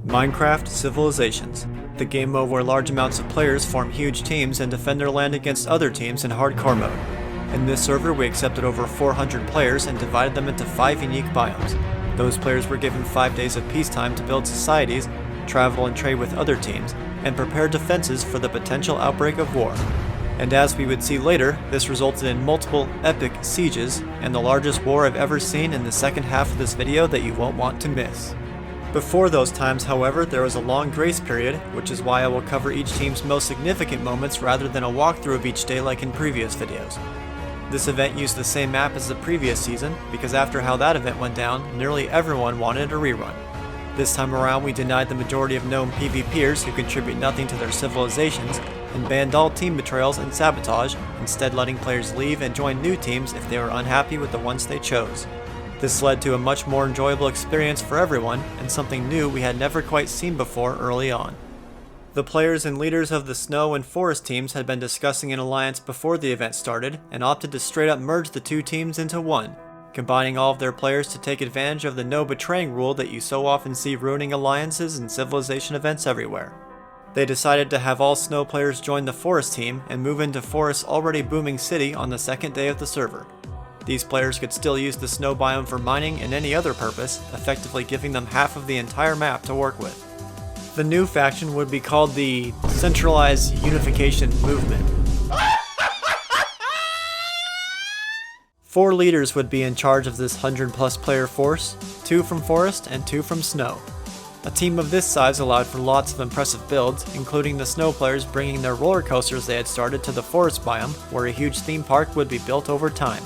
Minecraft Civilizations, the game mode where large amounts of players form huge teams and defend their land against other teams in hardcore mode. In this server we accepted over 400 players and divided them into 5 unique biomes. Those players were given 5 days of peacetime to build societies, travel and trade with other teams, and prepare defenses for the potential outbreak of war. And as we would see later, this resulted in multiple epic sieges, and the largest war I've ever seen in the second half of this video that you won't want to miss. Before those times, however, there was a long grace period, which is why I will cover each team's most significant moments rather than a walkthrough of each day like in previous videos. This event used the same map as the previous season, because after how that event went down, nearly everyone wanted a rerun. This time around we denied the majority of known PvPers who contribute nothing to their civilizations, and banned all team betrayals and sabotage, instead letting players leave and join new teams if they were unhappy with the ones they chose. This led to a much more enjoyable experience for everyone, and something new we had never quite seen before early on. The players and leaders of the snow and forest teams had been discussing an alliance before the event started, and opted to straight up merge the two teams into one, combining all of their players to take advantage of the no betraying rule that you so often see ruining alliances and civilization events everywhere. They decided to have all snow players join the forest team and move into Forest's already booming city on the second day of the server. These players could still use the snow biome for mining and any other purpose, effectively giving them half of the entire map to work with. The new faction would be called the Centralized Unification Movement. 4 leaders would be in charge of this 100+ player force, 2 from Forest and 2 from Snow. A team of this size allowed for lots of impressive builds, including the Snow players bringing their roller coasters they had started to the Forest biome, where a huge theme park would be built over time.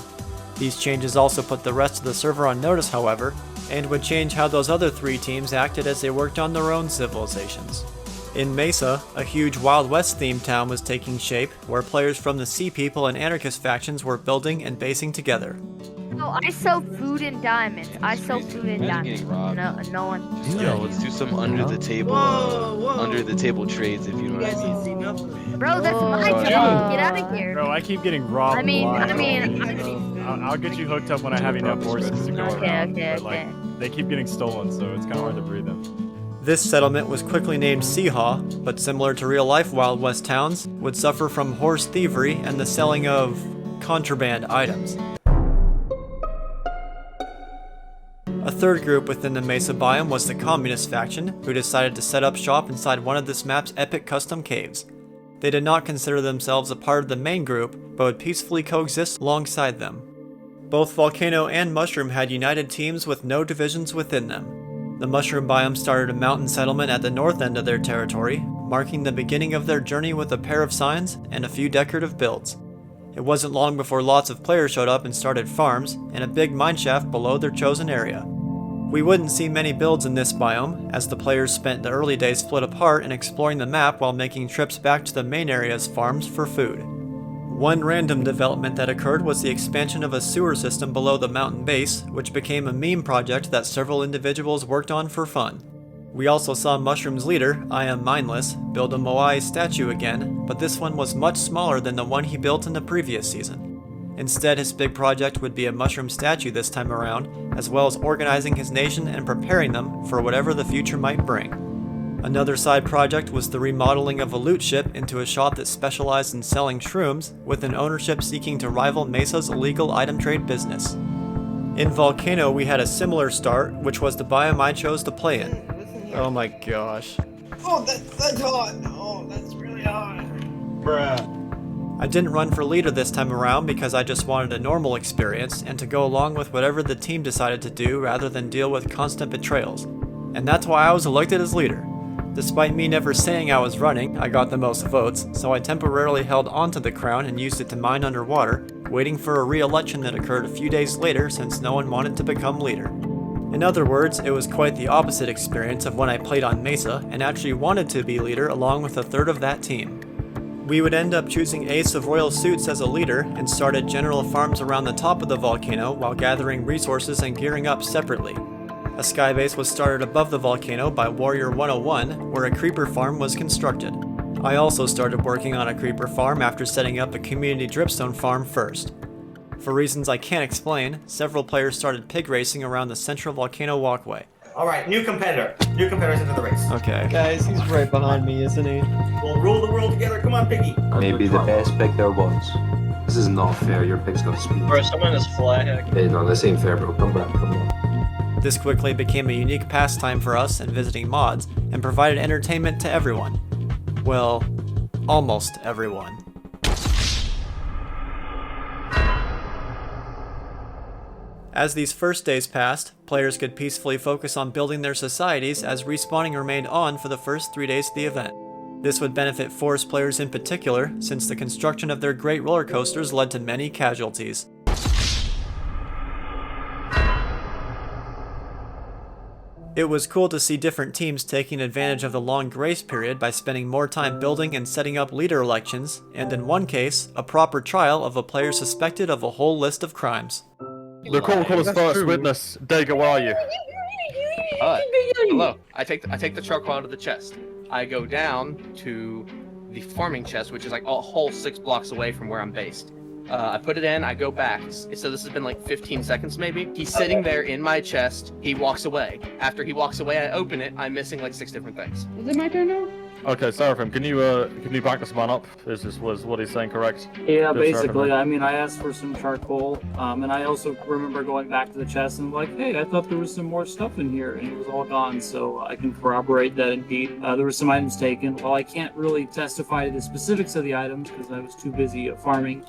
These changes also put the rest of the server on notice, however, and would change how those other 3 teams acted as they worked on their own civilizations. In Mesa, a huge Wild West themed town was taking shape, where players from the Sea People and Anarchist factions were building and basing together. Oh, I sell food and diamonds. I sell food and diamonds. No one. Yo, let's do some under the table trades, if you know what I mean. Bro, that's my job. Get out of here. Bro, I keep getting robbed. I'll get you hooked up when I have enough horses to go around. Okay. They keep getting stolen, so it's kind of hard to breed them. This settlement was quickly named Seahaw, but similar to real-life Wild West towns, would suffer from horse thievery and the selling of contraband items. A third group within the Mesa biome was the Communist faction, who decided to set up shop inside one of this map's epic custom caves. They did not consider themselves a part of the main group, but would peacefully coexist alongside them. Both Volcano and Mushroom had united teams with no divisions within them. The Mushroom biome started a mountain settlement at the north end of their territory, marking the beginning of their journey with a pair of signs and a few decorative builds. It wasn't long before lots of players showed up and started farms, and a big mineshaft below their chosen area. We wouldn't see many builds in this biome, as the players spent the early days split apart and exploring the map while making trips back to the main area's farms for food. One random development that occurred was the expansion of a sewer system below the mountain base, which became a meme project that several individuals worked on for fun. We also saw Mushroom's leader, I Am Mindless, build a Moai statue again, but this one was much smaller than the one he built in the previous season. Instead, his big project would be a mushroom statue this time around, as well as organizing his nation and preparing them for whatever the future might bring. Another side project was the remodeling of a loot ship into a shop that specialized in selling shrooms, with an ownership seeking to rival Mesa's illegal item trade business. In Volcano, we had a similar start, which was the biome I chose to play in. Oh my gosh. Oh, that's hot! Oh, that's really hot! Bruh. I didn't run for leader this time around because I just wanted a normal experience and to go along with whatever the team decided to do rather than deal with constant betrayals. And that's why I was elected as leader. Despite me never saying I was running, I got the most votes, so I temporarily held onto the crown and used it to mine underwater, waiting for a re-election that occurred a few days later since no one wanted to become leader. In other words, it was quite the opposite experience of when I played on Mesa and actually wanted to be leader along with a third of that team. We would end up choosing Ace of Royal Suits as a leader and started general farms around the top of the volcano while gathering resources and gearing up separately. A skybase was started above the volcano by Warrior 101, where a creeper farm was constructed. I also started working on a creeper farm after setting up a community dripstone farm first. For reasons I can't explain, several players started pig racing around the central volcano walkway. All right, new competitor. New competitors into the race. Okay. Guys, he's right behind me, isn't he? We'll rule the world together. Come on, Piggy. Maybe the best pick there was. This is not fair. Your pick's got speed. Bro, someone is flag. Hey, no, this ain't fair, bro. Come back, come back. This quickly became a unique pastime for us in visiting mods and provided entertainment to everyone. Well, almost everyone. As these first days passed, players could peacefully focus on building their societies as respawning remained on for the first 3 days of the event. This would benefit Forest players in particular, since the construction of their great roller coasters led to many casualties. It was cool to see different teams taking advantage of the long grace period by spending more time building and setting up leader elections, and in one case, a proper trial of a player suspected of a whole list of crimes. The call caller's first witness. Dega, where are you? Hello. I take the charcoal out of the chest. I go down to the farming chest, which is like a whole 6 blocks away from where I'm based. I put it in, I go back. So this has been like 15 seconds maybe. He's sitting there in my chest. He walks away. After he walks away, I open it. I'm missing like 6 different things. Is it my turn now? Okay, Seraphim, can you back this man up? Was what he's saying correct? Yeah, Good, basically. Seraphim. I mean, I asked for some charcoal, and I also remember going back to the chest and like, hey, I thought there was some more stuff in here, and it was all gone. So I can corroborate that indeed there were some items taken. While I can't really testify to the specifics of the items because I was too busy farming,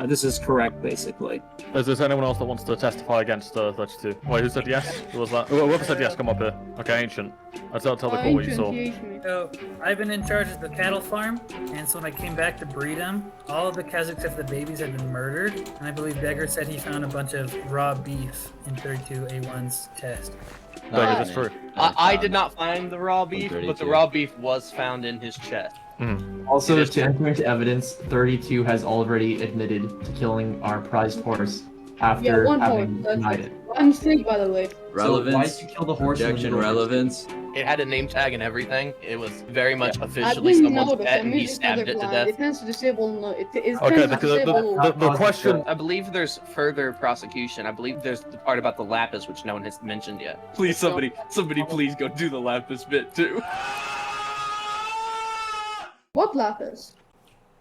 this is correct, basically. Is there anyone else that wants to testify against 32? Wait, who said yes? Who was that? Whoever said yes, come up here. Okay, Ancient. Tell the call what you saw. So, I've been in charge of the cattle farm, and so when I came back to breed them, all of the cows except the babies had been murdered, and I believe Beggar said he found a bunch of raw beef in 32A1's chest. Beggar, that's true. I did not find the raw beef, but the raw beef was found in his chest. Also, to enter into evidence, 32 has already admitted to killing our prized horse after having denied it. I'm sick, by the way. Relevance. So why did you kill the horse? Objection, relevance. It had a name tag and everything. It was very much I officially didn't someone's notice. pet, I and mean, he it's stabbed it to colorblind. death. It tends to disable. No, it Okay, tends to disable. the question. I believe there's further prosecution. I believe there's the part about the lapis, which no one has mentioned yet. Please, somebody please go do the lapis bit too. What lapis?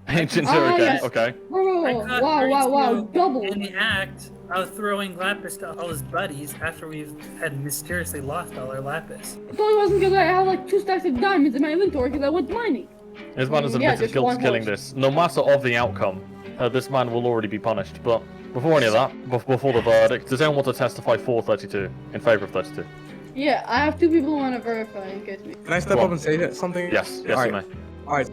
Ancient Ah, okay, yes. okay. Whoa, I caught wow, 32 double. In the act of throwing lapis to all his buddies after we had mysteriously lost all our lapis. It only wasn't because I had like 2 stacks of diamonds in my inventory because I went mining. This man has Yeah, admitted just guilt one to killing horse. this. No matter of the outcome, this man will already be punished. But before any of that, before the verdict, does anyone want to testify for 32, in favor of 32? Yeah, I have 2 people who want to verify in case me. Can I step up and say something? Yes, All you right. may. Alright.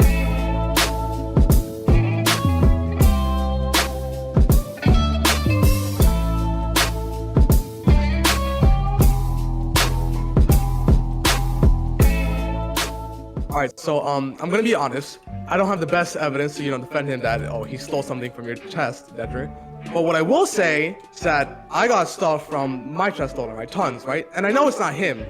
Alright, so I'm gonna be honest. I don't have the best evidence to, defend him that he stole something from your chest, Dedrick. But what I will say is that I got stuff from my chest stolen, right? Tons, right? And I know it's not him.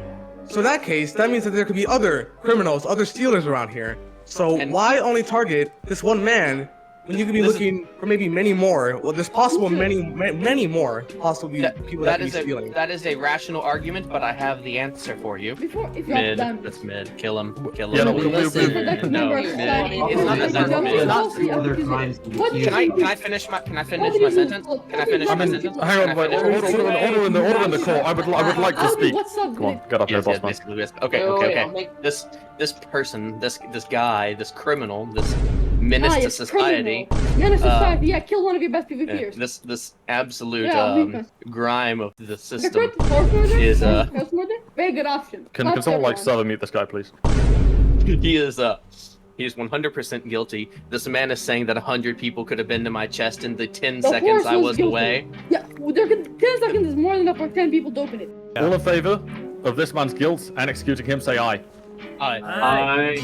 So in that case, that means that there could be other criminals, other stealers around here. So why only target this one man when you could be looking for maybe many more? Well, there's possible many more possibly people that could be stealing. That is a rational argument, but I have the answer for you. If you Mid. have That's mid. Kill him. Kill him. Yeah, no, No, mid. It's not that that's mid. Other crimes. Can I finish my sentence? Can I finish my sentence? Hang on, wait. Order in the court. I would like to speak. What's up, Come on, get up here, boss man. Okay. This person, this guy, this criminal, this menace to society. Menace to society. Yeah, kill one of your best PvPers. This absolute weakness. grime of the system is is very good option. Can someone like server mute this guy, please? He is 100% guilty. This man is saying that 100 people could have been to my chest in the 10 seconds I was away. Yeah, 10 seconds is more than enough for 10 people to open it. All in favor of this man's guilt and executing him, say aye. Aye.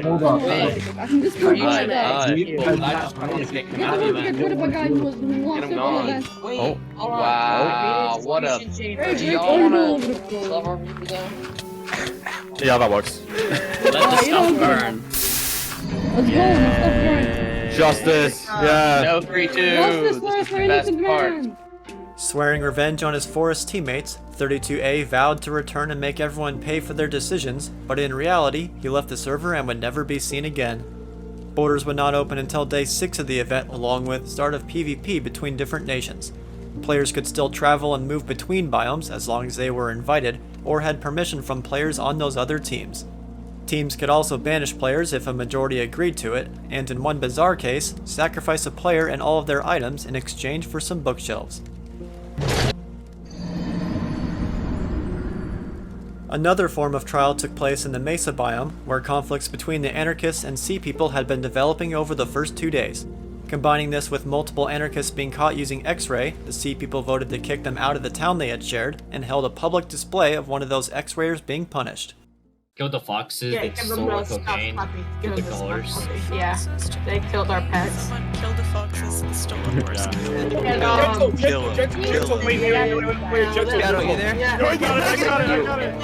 Hold on. I can just prove that. I just want to get him out of Get rid of a guy who was lost in all of that. Oh, wow. What a... Yeah, that works. Let the stuff burn. Let's go, let's burn. Justice. Yeah. No 3-2. Justice This is the best part. Swearing revenge on his Forest teammates, 32A vowed to return and make everyone pay for their decisions, but in reality, he left the server and would never be seen again. Borders would not open until day 6 of the event, along with start of PvP between different nations. Players could still travel and move between biomes as long as they were invited or had permission from players on those other teams. Teams could also banish players if a majority agreed to it, and in one bizarre case, sacrifice a player and all of their items in exchange for some bookshelves. Another form of trial took place in the Mesa biome, where conflicts between the anarchists and sea people had been developing over the first 2 days. Combining this with multiple anarchists being caught using X-ray, the sea people voted to kick them out of the town they had shared, and held a public display of one of those X-rayers being punished. Killed the foxes, they stole our cocaine, took the colors. Yeah, they killed our pets. Someone killed the foxes and stole the horse. Kill him. Wait, Gato, you there? I got it.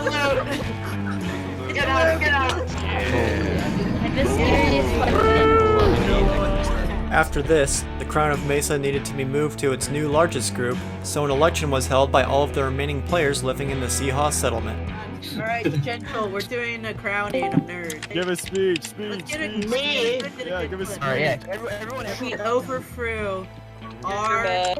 Get out. After this, the Crown of Mesa needed to be moved to its new largest group, so an election was held by all of the remaining players living in the Seahawks settlement. Alright, Gentle, we're doing a crowning of nerds. Give a speech. Yeah, give a speech. Alright, everyone. We overthrew our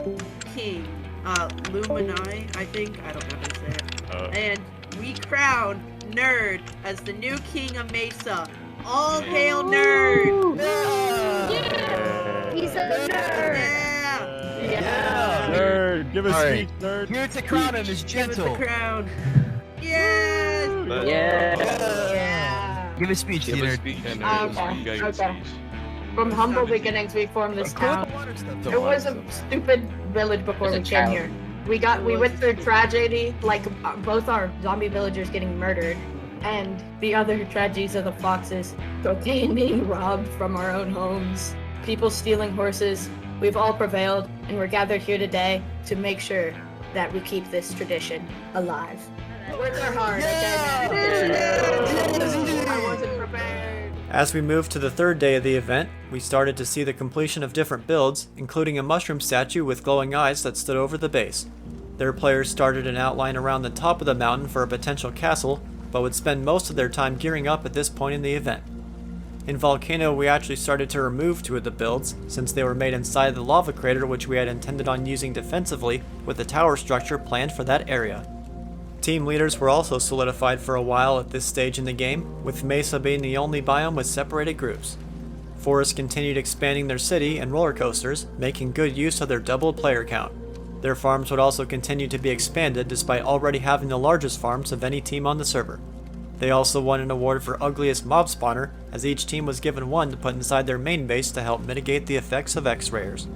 king, Lumini, I think. I don't know how to say it. And we crowned Nerd as the new king of Mesa. All hail Nerd! Yeah. He's a nerd! Yeah! Nerd, give a speech, Nerd. Here to crown him is Gentle. Give us the crown. Yes! Yeah. Give a speech, Nerd. Okay. From humble beginnings, we formed this town. It was a stupid village before we came here. We went through tragedy, like both our zombie villagers getting murdered, and the other tragedies of the foxes, cocaine being robbed from our own homes, people stealing horses. We've all prevailed, and we're gathered here today to make sure that we keep this tradition alive. Words are hard, I wasn't prepared. As we moved to the third day of the event, we started to see the completion of different builds, including a mushroom statue with glowing eyes that stood over the base. Their players started an outline around the top of the mountain for a potential castle, but would spend most of their time gearing up at this point in the event. In Volcano, we actually started to remove 2 of the builds, since they were made inside the lava crater which we had intended on using defensively, with a tower structure planned for that area. Team leaders were also solidified for a while at this stage in the game, with Mesa being the only biome with separated groups. Forest continued expanding their city and roller coasters, making good use of their doubled player count. Their farms would also continue to be expanded despite already having the largest farms of any team on the server. They also won an award for Ugliest Mob Spawner, as each team was given one to put inside their main base to help mitigate the effects of X-rayers.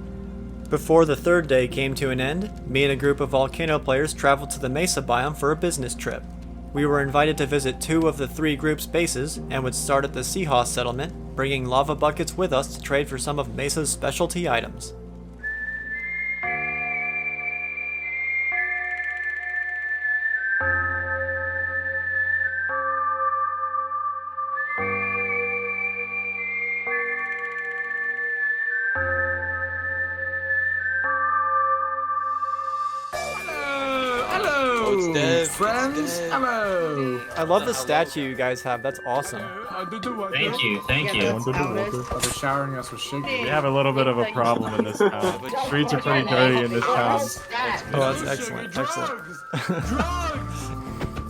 Before the third day came to an end, me and a group of Volcano players traveled to the Mesa biome for a business trip. We were invited to visit 2 of the 3 groups' bases and would start at the Seahawks settlement, bringing lava buckets with us to trade for some of Mesa's specialty items. Friends, hello! I love the statue you guys have, that's awesome. Thank you. They're showering us with sugar. We have a little bit of a problem in this town. Streets are pretty dirty in this town. Oh, that's excellent.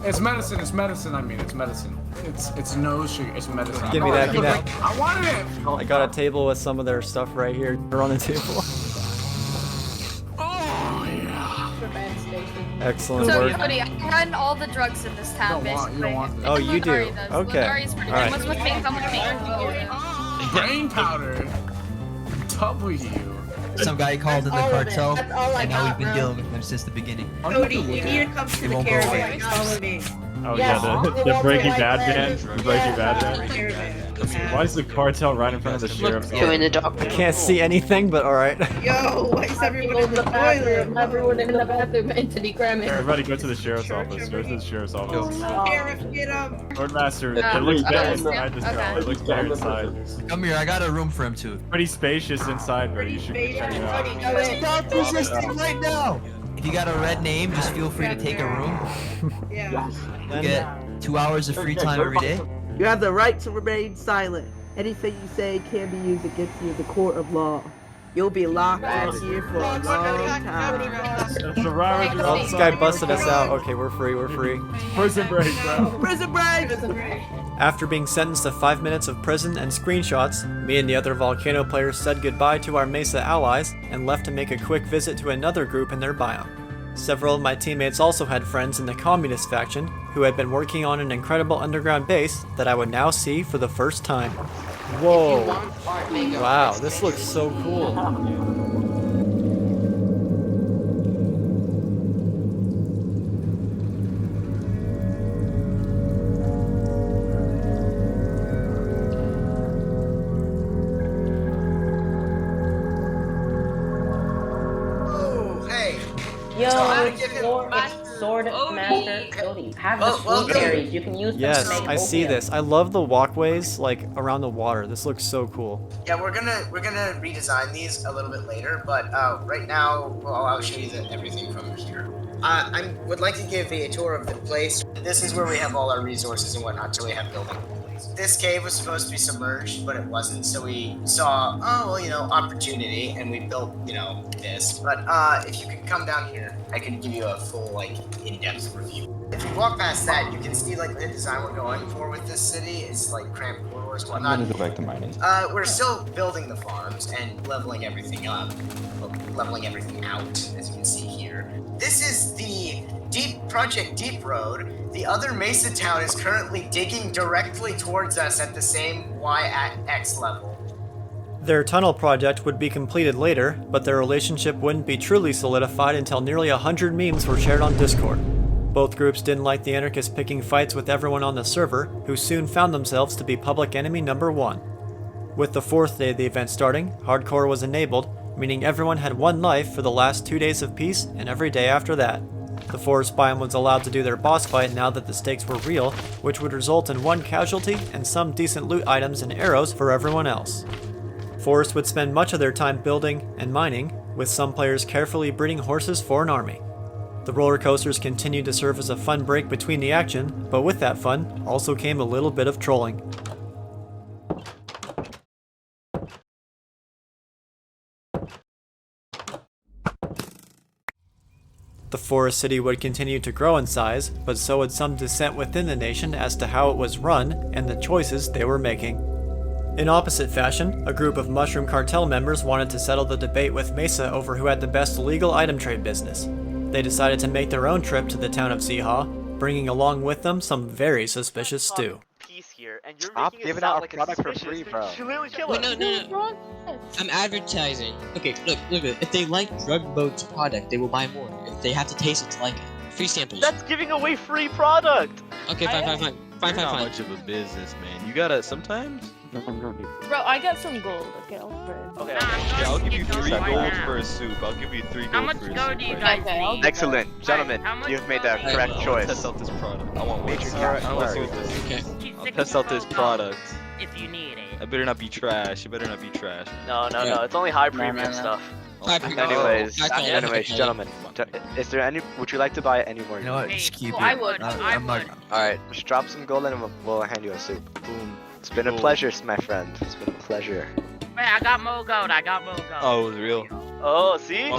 It's medicine, it's medicine. It's no sugar, it's medicine. Give me that. I wanted it! I got a table with some of their stuff right here. They're on the table. Excellent So, work. Cody, I run all the drugs in this town, basically. Oh, you do? Okay. All right. What's with me? Come with me. Brain powder. W. Some guy called in the cartel, and now we've been dealing with him since the beginning. Cody, you need to come to the caravan. Follow me. Oh yeah, the Breaking Bad band. The Breaking Bad band. Why is the cartel right in front of the sheriff's office? I can't see anything, but alright. Yo, why is everyone in the toilet? Everyone in the bathroom, Anthony Grammar. Everybody go to the sheriff's office. Go to the sheriff's office. Sheriff, get him! Swordmaster, it looks better inside this town. It looks better inside. Come here, I got a room for him too. Pretty spacious inside, bro. You should check it out. Stop resisting right now! If you got a red name, just feel free to take a room. Yeah. You get 2 hours of free time every day. You have the right to remain silent. Anything you say can be used against you in the court of law. You'll be locked in here for a long time. Oh, this guy busted us out. Okay, we're free, we're free. Prison break, bro. Prison break! After being sentenced to 5 minutes of prison and screenshots, me and the other Volcano players said goodbye to our Mesa allies and left to make a quick visit to another group in their biome. Several of my teammates also had friends in the Communist faction who had been working on an incredible underground base that I would now see for the first time. Whoa! Wow, this looks so cool. Yo, SwordMasterCody. Have the swoop berries. You can use them Yes, to make I see opium. this. I love the walkways like around the water. This looks so cool. Yeah, we're gonna redesign these a little bit later, but right now, well, I'll show you everything from here. I would like to give a tour of the place. This is where we have all our resources and whatnot, so we have building. This cave was supposed to be submerged, but it wasn't, so we saw, oh, well, you know, opportunity, and we built, you know, this. But if you could come down here, I can give you a full, like, in-depth review. If you walk past that, you can see, like, the design we're going for with this city is, like, cramped corridors and whatnot. I'm gonna go back to mining. We're still building the farms and leveling everything up, leveling everything out, as you can see here. This is the Project Deep Road. The other Mesa town is currently digging directly towards us at the same Y-X level. Their tunnel project would be completed later, but their relationship wouldn't be truly solidified until nearly 100 memes were shared on Discord. Both groups didn't like the anarchists picking fights with everyone on the server, who soon found themselves to be public enemy number 1. With the 4th day of the event starting, hardcore was enabled, meaning everyone had one life for the last 2 days of peace and every day after that. The forest biome was allowed to do their boss fight now that the stakes were real, which would result in 1 casualty and some decent loot items and arrows for everyone else. Forest would spend much of their time building and mining, with some players carefully breeding horses for an army. The roller coasters continued to serve as a fun break between the action, but with that fun also came a little bit of trolling. The forest city would continue to grow in size, but so would some dissent within the nation as to how it was run and the choices they were making. In opposite fashion, a group of Mushroom Cartel members wanted to settle the debate with Mesa over who had the best illegal item trade business. They decided to make their own trip to the town of Zeha, bringing along with them some very suspicious stew. Here, and you're Stop making giving it sound out our like product for suspicious. free, bro. Literally kill Wait, us. no. I'm advertising. Okay, look. If they like Drug Boat's product, they will buy more. If they have to taste it to like it. Free samples. That's giving away free product. Okay, fine. You're not much of a business, man. You gotta sometimes. Bro, I got some gold. Okay, I'll trade. Okay. Yeah, I'll give you 3 gold for a soup. I'll give you 3 gold How much for a gold soup. do you guys need? Excellent, gentlemen. You've made the correct I choice. want to test out this product. I want Major one. carrot. I want to see what this is. Okay. I'll test out this product. If you need it. I better not be trash. It better not be trash. No. It's only high premium stuff. Anyways, gentlemen, is there any? Would you like to buy any more? You know what? Just keep it. I would. All right, just drop some gold and we'll hand you a soup. Boom. It's been a pleasure, my friend. It's been a pleasure. Wait, I got more gold. Oh, it was real. Oh, see?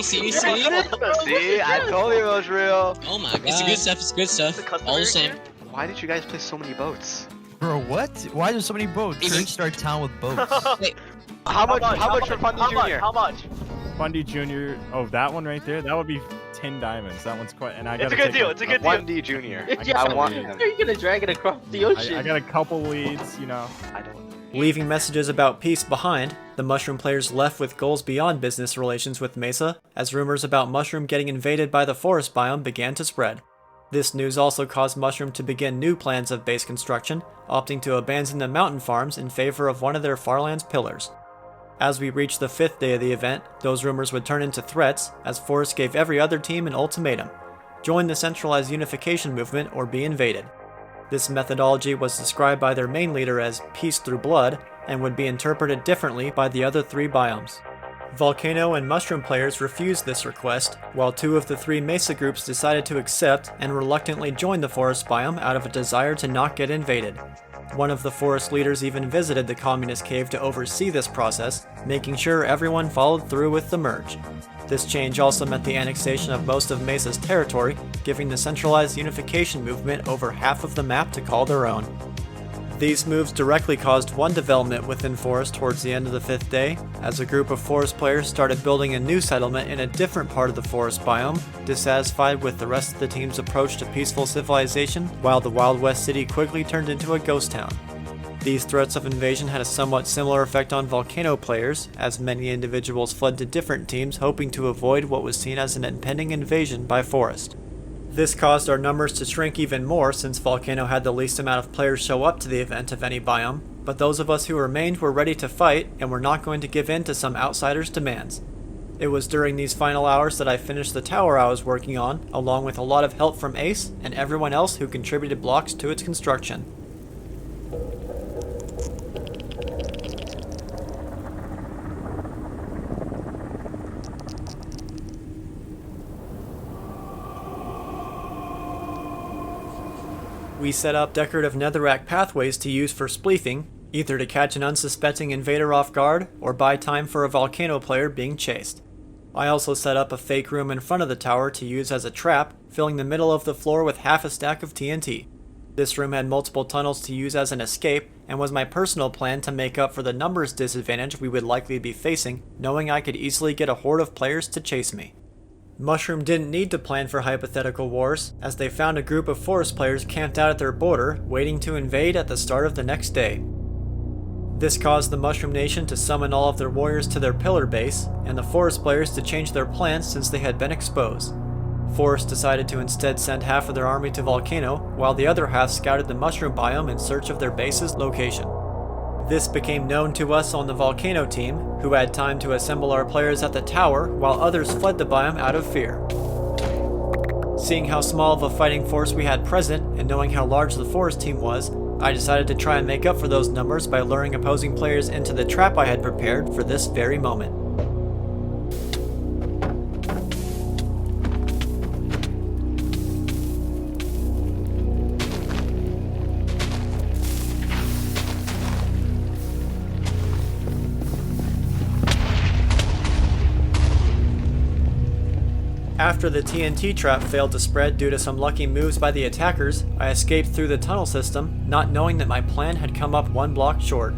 See? See, I told you it was real. Oh my god. It's good stuff. All the same. Why did you guys play so many boats? Bro, what? Why there's so many boats? Let's start town with boats. Wait. How much for Fundy Jr.? How much? Fundy Jr. Oh, that one right there. That would be 10 diamonds. That one's quite. And I got. It's a good deal. It's a good deal. Fundy Jr. I want him. How are you gonna drag it across the ocean? I got a couple leads. You know. I don't. Leaving messages about peace behind, the Mushroom players left with goals beyond business relations with Mesa, as rumors about Mushroom getting invaded by the forest biome began to spread. This news also caused Mushroom to begin new plans of base construction, opting to abandon the mountain farms in favor of one of their Farlands pillars. As we reached the 5th day of the event, those rumors would turn into threats, as Forest gave every other team an ultimatum: join the centralized unification movement or be invaded. This methodology was described by their main leader as peace through blood, and would be interpreted differently by the other 3 biomes. Volcano and Mushroom players refused this request, while 2 of the 3 Mesa groups decided to accept and reluctantly join the forest biome out of a desire to not get invaded. One of the forest leaders even visited the communist cave to oversee this process, making sure everyone followed through with the merge. This change also meant the annexation of most of Mesa's territory, giving the centralized unification movement over half of the map to call their own. These moves directly caused one development within Forest towards the end of the 5th day, as a group of Forest players started building a new settlement in a different part of the Forest biome, dissatisfied with the rest of the team's approach to peaceful civilization, while the Wild West city quickly turned into a ghost town. These threats of invasion had a somewhat similar effect on Volcano players, as many individuals fled to different teams hoping to avoid what was seen as an impending invasion by Forest. This caused our numbers to shrink even more since Volcano had the least amount of players show up to the event of any biome, but those of us who remained were ready to fight and were not going to give in to some outsiders' demands. It was during these final hours that I finished the tower I was working on, along with a lot of help from Ace and everyone else who contributed blocks to its construction. We set up decorative netherrack pathways to use for spleefing, either to catch an unsuspecting invader off guard or buy time for a Volcano player being chased. I also set up a fake room in front of the tower to use as a trap, filling the middle of the floor with half a stack of TNT. This room had multiple tunnels to use as an escape, and was my personal plan to make up for the numbers disadvantage we would likely be facing, knowing I could easily get a horde of players to chase me. Mushroom didn't need to plan for hypothetical wars, as they found a group of Forest players camped out at their border, waiting to invade at the start of the next day. This caused the Mushroom Nation to summon all of their warriors to their pillar base, and the Forest players to change their plans since they had been exposed. Forest decided to instead send half of their army to Volcano, while the other half scouted the Mushroom biome in search of their base's location. This became known to us on the Volcano team, who had time to assemble our players at the tower while others fled the biome out of fear. Seeing how small of a fighting force we had present, and knowing how large the Forest team was, I decided to try and make up for those numbers by luring opposing players into the trap I had prepared for this very moment. After the TNT trap failed to spread due to some lucky moves by the attackers, I escaped through the tunnel system, not knowing that my plan had come up 1 block short.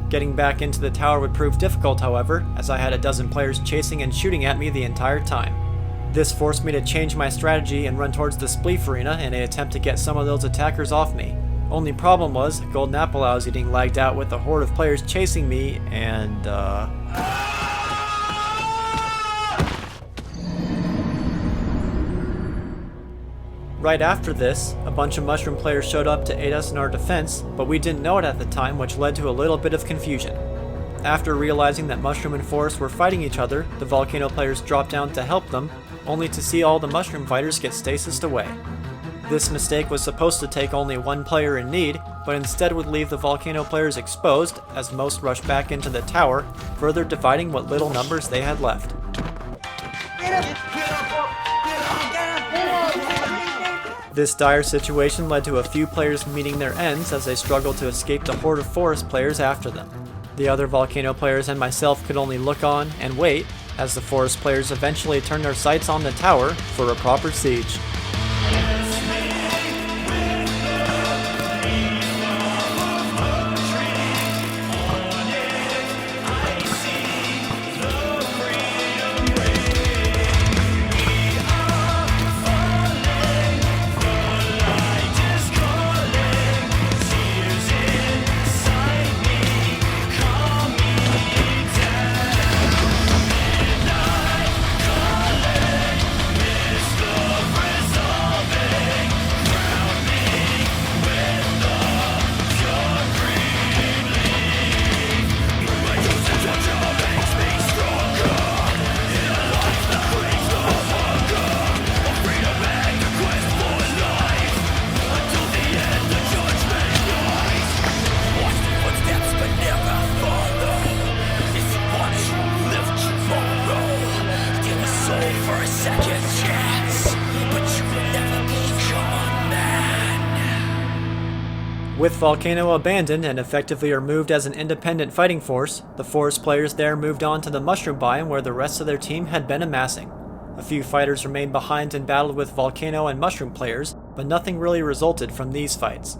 Getting back into the tower would prove difficult, however, as I had a dozen players chasing and shooting at me the entire time. This forced me to change my strategy and run towards the Spleef arena in an attempt to get some of those attackers off me. Only problem was, Golden Apple I was eating lagged out with a horde of players chasing me, and Right after this, a bunch of Mushroom players showed up to aid us in our defense, but we didn't know it at the time, which led to a little bit of confusion. After realizing that Mushroom and Forest were fighting each other, the Volcano players dropped down to help them, only to see all the Mushroom fighters get stasised away. This mistake was supposed to take only 1 player in need, but instead would leave the Volcano players exposed, as most rushed back into the tower, further dividing what little numbers they had left. This dire situation led to a few players meeting their ends as they struggled to escape the horde of Forest players after them. The other Volcano players and myself could only look on and wait as the Forest players eventually turned their sights on the tower for a proper siege. With Volcano abandoned and effectively removed as an independent fighting force, the Forest players there moved on to the Mushroom biome where the rest of their team had been amassing. A few fighters remained behind and battled with Volcano and Mushroom players, but nothing really resulted from these fights.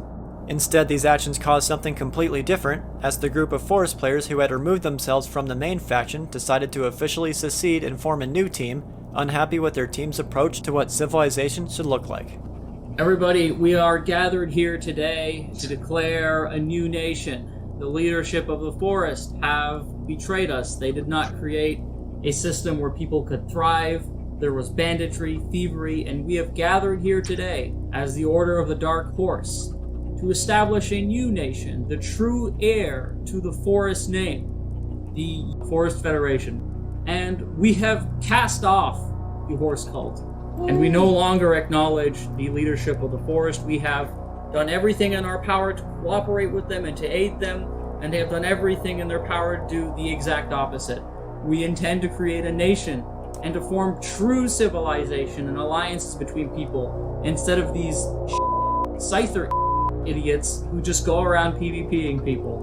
Instead, these actions caused something completely different, as the group of Forest players who had removed themselves from the main faction decided to officially secede and form a new team, unhappy with their team's approach to what civilization should look like. Everybody, we are gathered here today to declare a new nation. The leadership of the Forest have betrayed us. They did not create a system where people could thrive. There was banditry, thievery, and we have gathered here today as the Order of the Dark Horse to establish a new nation, the true heir to the Forest name, the Forest Federation. And we have cast off the Horse Cult, and we no longer acknowledge the leadership of the Forest. We have done everything in our power to cooperate with them and to aid them, and they have done everything in their power to do the exact opposite. We intend to create a nation and to form true civilization and alliances between people, instead of these Scyther idiots who just go around PvPing people.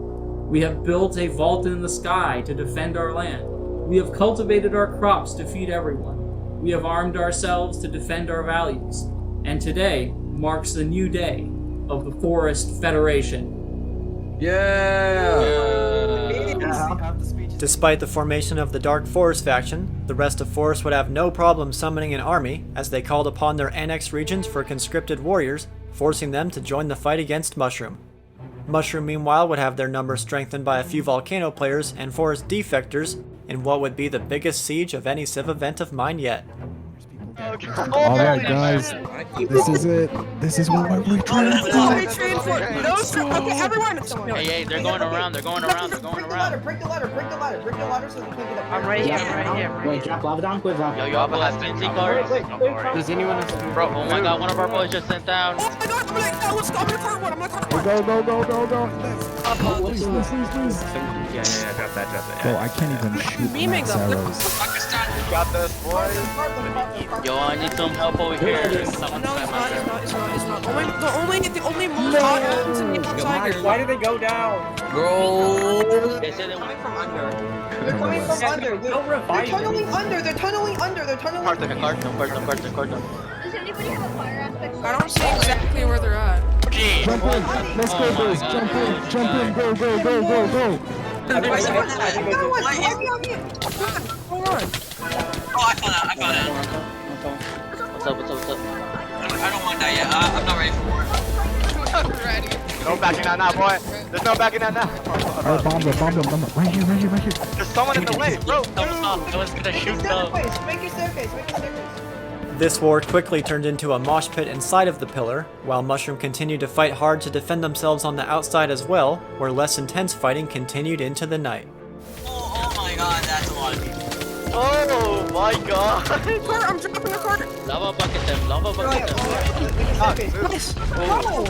We have built a vault in the sky to defend our land. We have cultivated our crops to feed everyone. We have armed ourselves to defend our values. And today marks the new day of the Forest Federation. Despite the formation of the Dark Forest faction, the rest of Forest would have no problem summoning an army as they called upon their annexed regions for conscripted warriors, forcing them to join the fight against Mushroom. Mushroom, meanwhile, would have their numbers strengthened by a few Volcano players and Forest defectors in what would be the biggest siege of any Civ event of mine yet. Alright guys, this is it. This is what we're trying to do. Okay, everyone. Hey, they're going around. They're going around. Break the ladder so they can get up. I'm right here. Wait, drop lava down, quick drop. Yo, y'all have fancy cards? Does anyone Bro, oh my god, one of our boys just sent down. Oh my god, let's go. I'm gonna cart one. Go. Please. Yeah, drop that. Bro, I can't even shoot max arrows. Got this, boys. Yo, I need some help over here. It's not. The only most items in the tiger. Why did they go down? Bro. They said they went from under. They're coming from under. They're tunneling under. They're tunneling under. Cart. Does anybody have a fire aspect? I don't see exactly where they're at. Jump in. Let's go, boys. Jump in. Go. Hold on. Oh, I found out. What's up? I don't want that yet. I'm not ready for war. No backing out now, boy. There's no backing out now. Alright, bomb them. Right here. There's someone in the way, bro. I was gonna shoot them. Make your staircase. This war quickly turned into a mosh pit inside of the pillar, while Mushroom continued to fight hard to defend themselves on the outside as well, where less intense fighting continued into the night. Oh my god, that's a lot of people. Oh my god. I'm dropping the cart. Lava bucket them. Nice. No.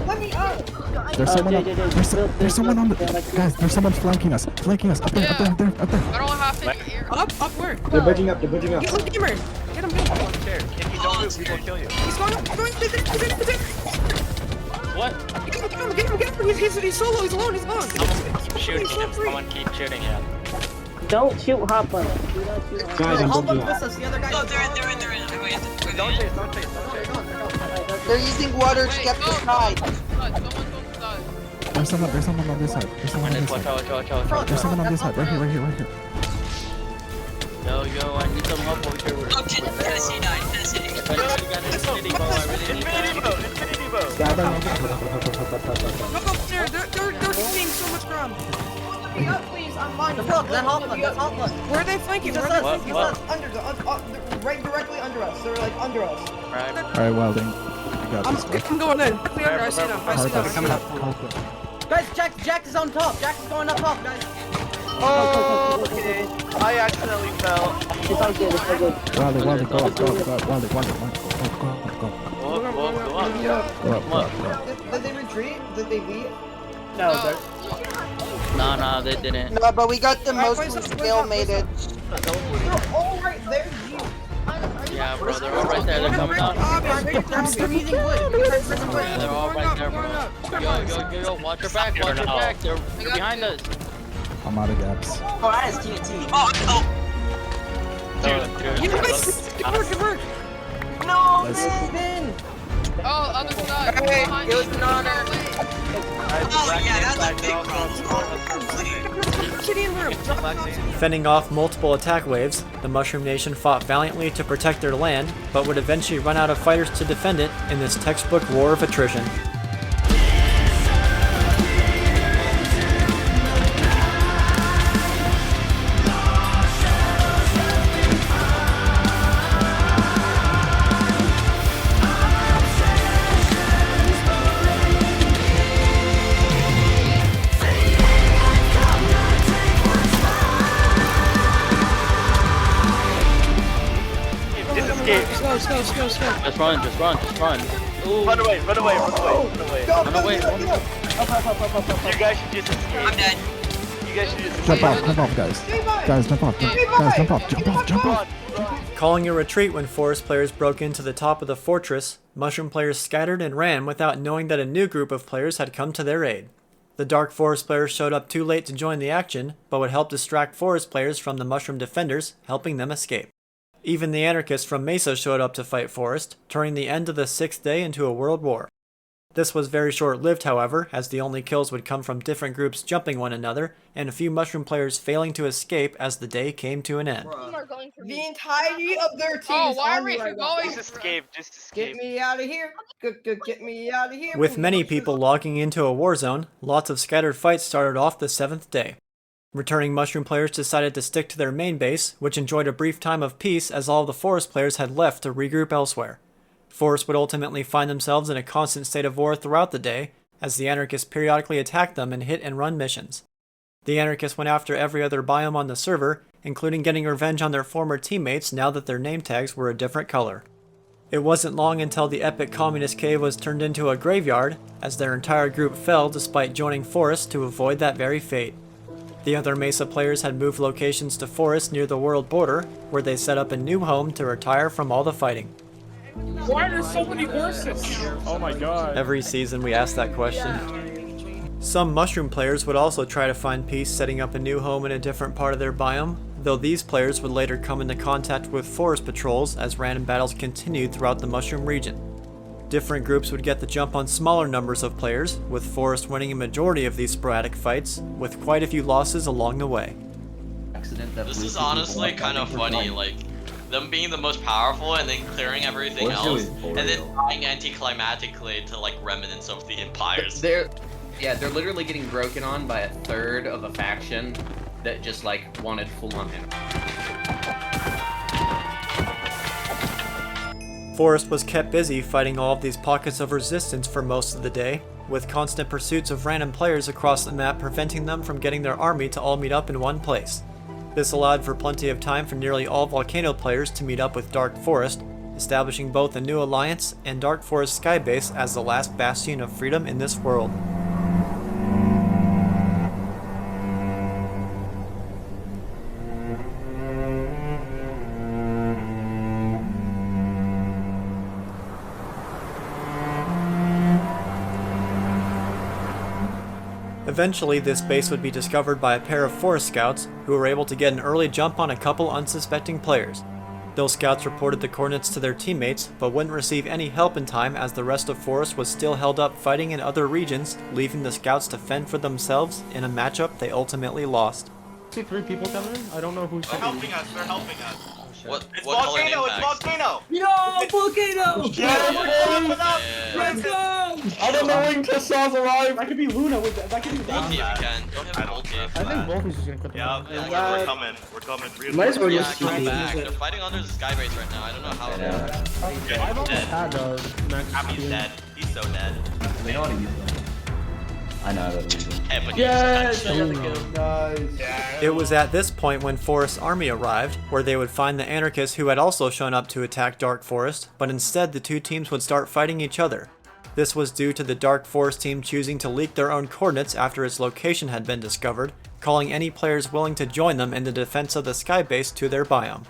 Let me out. There's someone on the guys. There's someone flanking us. Up there. I don't have to hear. Up where? They're bridging up. Get him, gamer. Get him. If you don't move, people kill you. He's going. What? Get him. He's solo. He's alone. Keep shooting him. Someone keep shooting him. Don't shoot hop on him. Guys, I'm bridging up. The other guys. No, they're in. Don't chase. They're using water to get the side. There's someone on this side. There's someone on this side. Right here. Yo, I need some help over here. Oh shit, Tennessee died. Infinity bow. Look up there. They're gaining so much ground. Let me up, please. I'm fine. That's hot. Where are they flanking? Just us. Right directly under us. They're like under us. Alright, Welding. You got this. I'm going in. I see them. Coming up. Guys, Jack is on top. Jack is going up top, guys. Oh, okay. I accidentally fell. It's all good. Wally, go up. Go up. Did they retreat? Did they leave? No, they didn't. No, but we got them mostly stalemated. They're all right there. Yeah, bro, they're all right there. They're coming up. I'm squeezing wood. Yeah, they're all right there, bro. Yo, watch your back, watch your back. They're behind us. I'm out of gaps. Oh, that is TNT. Dude. Good work. No, Let's- man. Oh, other side. Hey, Behind it was you. an honor. Oh, yeah, that's a big problem. Fending off multiple attack waves, the Mushroom Nation fought valiantly to protect their land, but would eventually run out of fighters to defend it in this textbook war of attrition. Just run. Ooh. Run away. Run away. You guys should just escape. I'm dead. You guys should just Jump off, guys. Guys, jump off. Guys, jump off. Calling a retreat when forest players broke into the top of the fortress, mushroom players scattered and ran without knowing that a new group of players had come to their aid. The dark forest players showed up too late to join the action, but would help distract forest players from the mushroom defenders, helping them escape. Even the anarchists from Mesa showed up to fight Forest, turning the end of the 6th day into a world war. This was very short-lived, however, as the only kills would come from different groups jumping one another, and a few mushroom players failing to escape as the day came to an end. The entirety of their team is on me right now. Just escape. Get me out of here. Get me out of here. With many people logging into a war zone, lots of scattered fights started off the 7th day. Returning mushroom players decided to stick to their main base, which enjoyed a brief time of peace as all of the forest players had left to regroup elsewhere. Forest would ultimately find themselves in a constant state of war throughout the day, as the anarchists periodically attacked them in hit-and-run missions. The anarchists went after every other biome on the server, including getting revenge on their former teammates now that their name tags were a different color. It wasn't long until the epic communist cave was turned into a graveyard, as their entire group fell despite joining Forest to avoid that very fate. The other Mesa players had moved locations to Forest near the world border, where they set up a new home to retire from all the fighting. Why are there so many horses? Oh my god. Every season we ask that question. Some mushroom players would also try to find peace setting up a new home in a different part of their biome, though these players would later come into contact with forest patrols as random battles continued throughout the mushroom region. Different groups would get the jump on smaller numbers of players, with Forest winning a majority of these sporadic fights, with quite a few losses along the way. This is honestly kind of funny, like, them being the most powerful and then clearing everything else, and then dying anticlimactically to, like, remnants of the empires. They're literally getting broken on by a third of a faction that just, like, wanted full-on him. Forest was kept busy fighting all of these pockets of resistance for most of the day, with constant pursuits of random players across the map preventing them from getting their army to all meet up in one place. This allowed for plenty of time for nearly all Volcano players to meet up with Dark Forest, establishing both a new alliance and Dark Forest Skybase as the last bastion of freedom in this world. Eventually, this base would be discovered by a pair of forest scouts who were able to get an early jump on a couple unsuspecting players. Those scouts reported the coordinates to their teammates, but wouldn't receive any help in time as the rest of Forest was still held up fighting in other regions, leaving the scouts to fend for themselves in a matchup they ultimately lost. See 3 people coming in? I don't know who's They're helping us. They're helping us. What Volcano! It's Volcano! No, Volcano! Let's go! I don't know when Kassa's alive. That could be Luna with that. That could be Luna. Volcano can. Don't have Volcano. I think Volcano's just gonna clip it. Yeah, we're coming. We're coming. Might as well just come back. They're fighting under the skybase right now. I don't know how. I've almost had Max. He's dead. He's so dead. They know how to use them. I know how to use them. Yes! It was at this point when Forest's army arrived, where they would find the anarchists who had also shown up to attack Dark Forest, but instead the two teams would start fighting each other. This was due to the Dark Forest team choosing to leak their own coordinates after its location had been discovered, calling any players willing to join them in the defense of the skybase to their biome.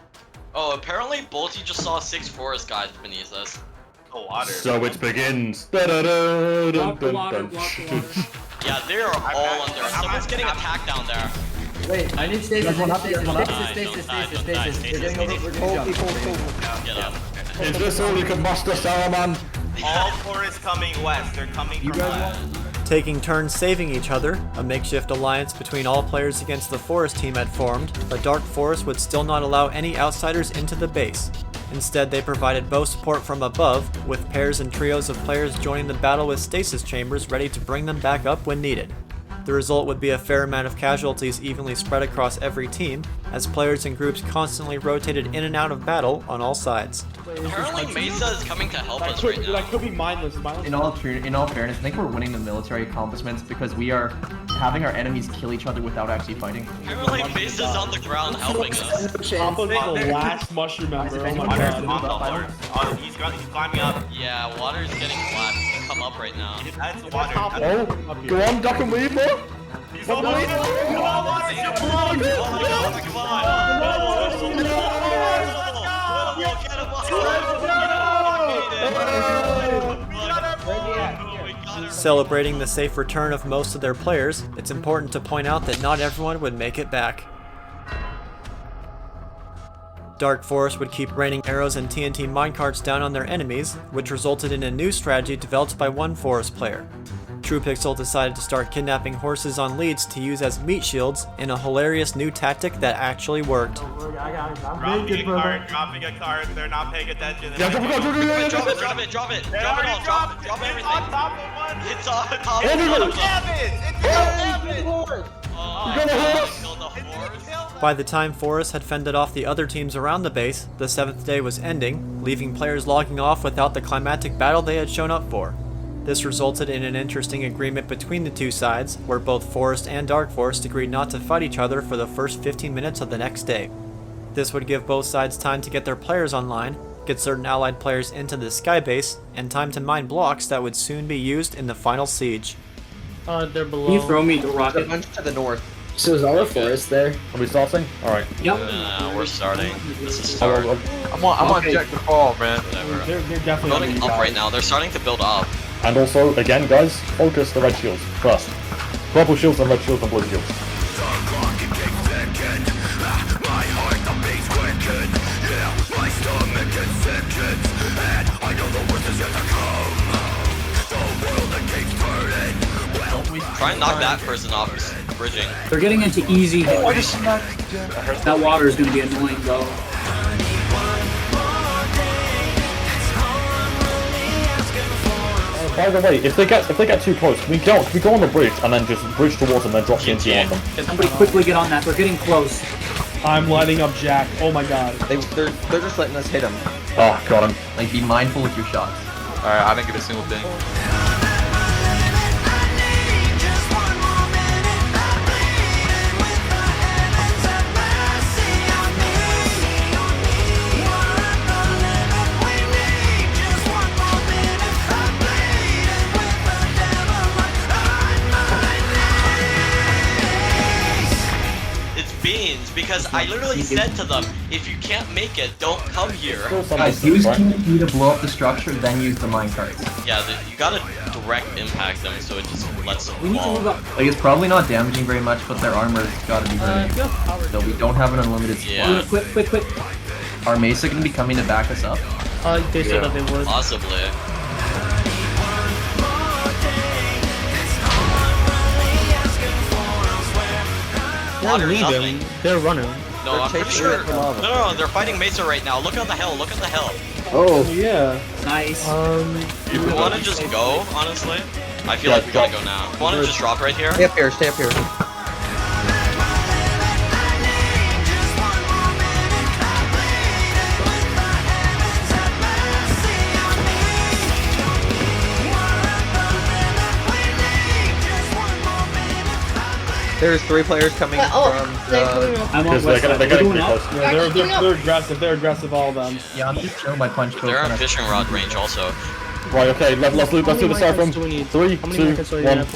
Oh, apparently Bolty just saw 6 forest guys beneath us. Oh, water. So it begins. Block the water, block the water. Yeah, they are all under. Someone's getting attacked down there. Wait, I need stasis. Stasis. They're getting over. We're getting jumped. Get up. Is this all you can muster, Saruman? All forests coming west. They're coming from west. Taking turns saving each other, a makeshift alliance between all players against the forest team had formed, but Dark Forest would still not allow any outsiders into the base. Instead, they provided bow support from above, with pairs and trios of players joining the battle with stasis chambers ready to bring them back up when needed. The result would be a fair amount of casualties evenly spread across every team, as players and groups constantly rotated in and out of battle on all sides. Apparently Mesa is coming to help us right now. That could be mindless. In all fairness, I think we're winning the military accomplishments because we are having our enemies kill each other without actually fighting. Apparently Mesa's on the ground helping us. Top of the last mushroom member. Oh my god. Oh, he's climbing up. Yeah, water's getting flat. He can come up right now. That's water. Oh, go on, duck and weave, bro. He's on water. Come on, water. Come on. Come on. Celebrating the safe return of most of their players, it's important to point out that not everyone would make it back. Dark Forest would keep raining arrows and TNT minecarts down on their enemies, which resulted in a new strategy developed by one Forest player. TruePixel decided to start kidnapping horses on leads to use as meat shields in a hilarious new tactic that actually worked. Dropping a cart, they're not paying attention. Drop it. Drop everything. It's on top of one. It's on top of one. By the time Forest had fended off the other teams around the base, the 7th day was ending, leaving players logging off without the climactic battle they had shown up for. This resulted in an interesting agreement between the two sides, where both Forest and Dark Forest agreed not to fight each other for the first 15 minutes of the next day. This would give both sides time to get their players online, get certain allied players into the sky base, and time to mine blocks that would soon be used in the final siege. They're below. Can you throw me the rocket? A bunch to the north. So is all the forest there? Are we starting? Alright. Yep. We're starting. This is start. I'm on Jack the Fall, man. They're definitely Building up right now. They're starting to build up. And also, again, guys, focus the red shields first. Purple shields and red shields and blue shields. Try and knock that person off bridging. They're getting into easy hit. That water is going to be annoying though. By the way, if they get too close, can we go on the bridge and then just bridge towards them and then drop TNT on them? Somebody quickly get on that. They're getting close. I'm lighting up Jack. Oh my god. They're just letting us hit him. Oh, got him. Like, be mindful with your shots. Alright, I didn't get a single thing. Because I literally said to them, if you can't make it, don't come here. Guys, use TNT to blow up the structure, then use the minecarts. Yeah, you gotta direct impact them so it just lets them fall. Like, it's probably not damaging very much, but their armor's gotta be hurting. So we don't have an unlimited supply. Yeah. Quick. Are Mesa gonna be coming to back us up? They said that they would. Possibly. Water, nothing. They're running. No, I'm pretty sure. No, they're fighting Mesa right now. Look at the hill. Look at the hill. Oh yeah. Nice. If we want to just go, honestly, I feel like we gotta go now. Want to just drop right here? Stay up here. Stay up here. There's 3 players coming from the... They're getting pretty close. Yeah, they're aggressive. They're aggressive, all of them. Yeah, I'm just showing my punch code. They're on fishing rod range also. Right, okay, let's do the Seraphim. 3, 2, 1.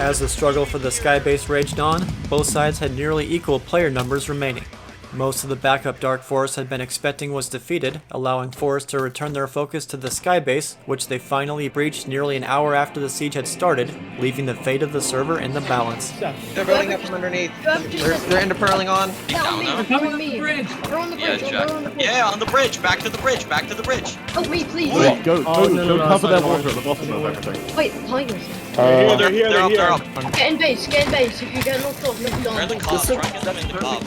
As the struggle for the sky base raged on, both sides had nearly equal player numbers remaining. Most of the backup Dark Forest had been expecting was defeated, allowing Forest to return their focus to the sky base, which they finally breached nearly an hour after the siege had started, leaving the fate of the server in the balance. They're building up from underneath. They're into purling on. Down now. Coming on the bridge. We're on the bridge. Jack. Yeah, on the bridge. Back to the bridge. Back to the bridge. Help me, please. Wait, go cover that water. The bottom of everything. Wait, tigers. They're here. They're up. Get in base. Get in base. If you get knocked off, look down. They're in the cob. Try and get them in the cob.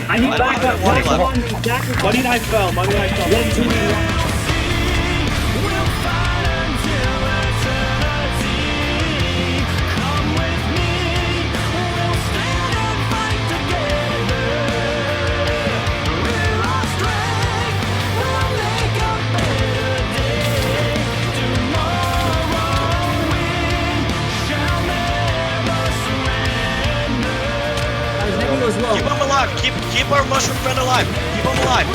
I need backup. Money knife fell. Money knife fell. 1, 2, 3. Keep them alive. Keep our mushroom friend alive. Keep them alive.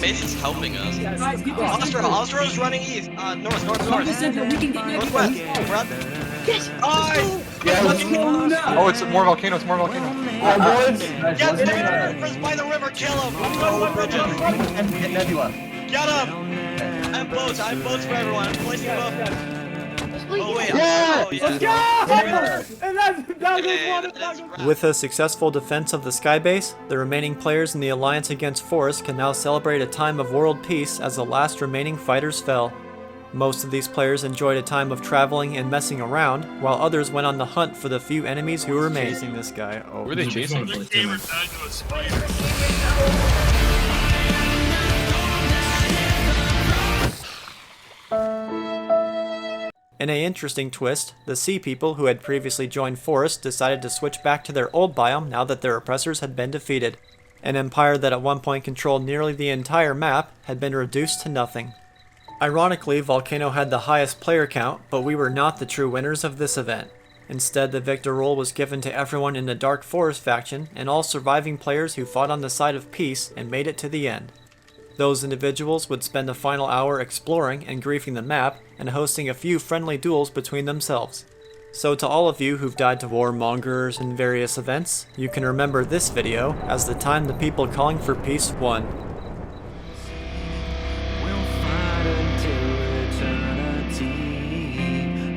Base's helping us. Ostro's running east. North. Northwest. Yes! Oh, it's more volcano. It's more volcano. Get there! By the river, kill him! Get Nebula. Get him! I have boats for everyone. I'm placing a boat. Oh wait, Let's go! And that's With a successful defense of the sky base, the remaining players in the alliance against Forest can now celebrate a time of world peace as the last remaining fighters fell. Most of these players enjoyed a time of traveling and messing around, while others went on the hunt for the few enemies who remained. Chasing this guy. Oh, who are they chasing? In an interesting twist, the Sea People who had previously joined Forest decided to switch back to their old biome now that their oppressors had been defeated. An empire that at one point controlled nearly the entire map had been reduced to nothing. Ironically, Volcano had the highest player count, but we were not the true winners of this event. Instead, the victor role was given to everyone in the Dark Forest faction and all surviving players who fought on the side of peace and made it to the end. Those individuals would spend the final hour exploring and griefing the map and hosting a few friendly duels between themselves. So to all of you who've died to warmongers and various events, you can remember this video as the time the people calling for peace won.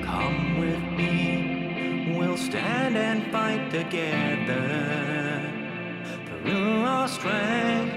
Come with me, we'll stand and fight together. Through our strength,